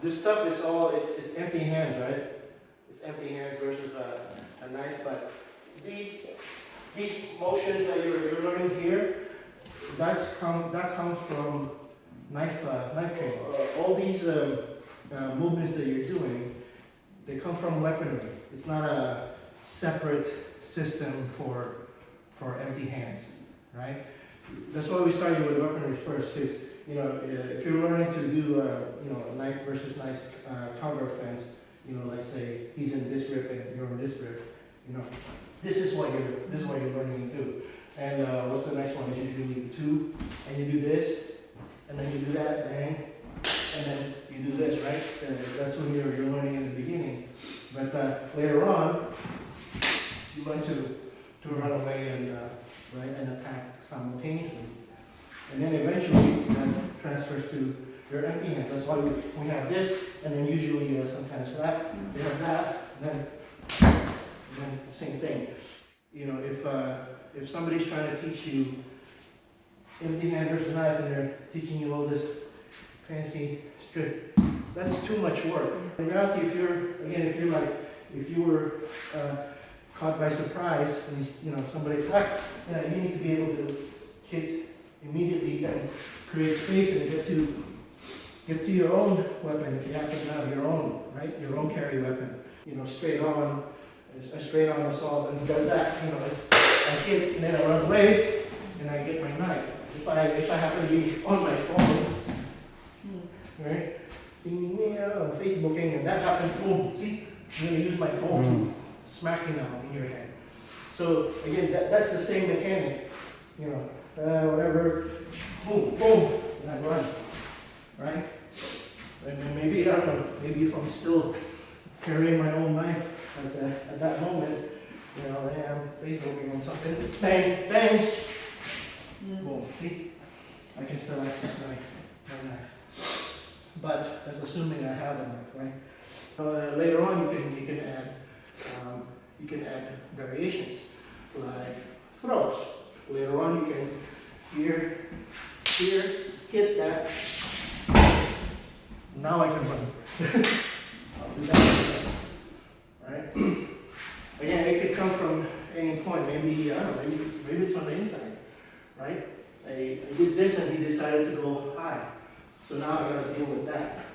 this stuff is all, it's empty hands, right? It's empty hands versus a knife, but these motions that you're learning here, that comes from knife training. All these movements that you're doing, they come from weaponry. It's not a separate system for empty hands, right? That's why we started with weaponry first, because if you're learning to do a knife versus knife counter offense, like say he's in this grip and you're in this grip, this is what you're learning to do. And what's the next one? Is you do two, and you do this, and then you do that, bang, and then you do this, right? That's when you're learning in the beginning. But later on, you learn to run away and attack simultaneously. And then eventually that transfers to your empty hand. That's why we have this, and then usually some kind of slap. You have that, and then the same thing. If somebody's trying to teach you empty hand versus knife, and they're teaching you all this fancy strip, that's too much work. In reality, if you were caught by surprise, and somebody attacked, you need to be able to hit immediately and create space and get to your own weapon if you happen to have your own, right? Your own carry weapon. Straight on assault, and he does that. I hit and then I run away and I get my knife. If I happen to be on my phone, right? I'm Facebooking, and that happens. Boom. See, I'm gonna use my phone to smack you now in your hand. So again, that's the same mechanic. Whatever, boom, boom, and I run, right? And then maybe, I don't know, maybe if I'm still carrying my own knife at that moment, I am Facebooking on something, bang, bang, boom, see? I can still access my knife. But that's assuming I have a knife, right? Later on, you can add variations, like throws. Later on, you can here, hit that. Now I can run. I'll do that, right? Again, it could come from any point. Maybe, I don't know, maybe it's from the inside, right? I did this and he decided to go high. So now I gotta deal with that.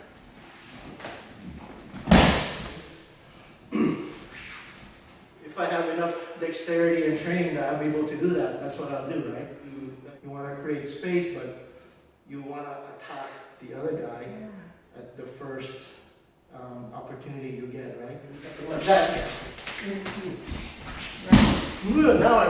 If I have enough dexterity and training that I'm able to do that, that's what I'll do, right? You want to create space, but you want to attack the other guy at the first opportunity you get, right? Like that. Now I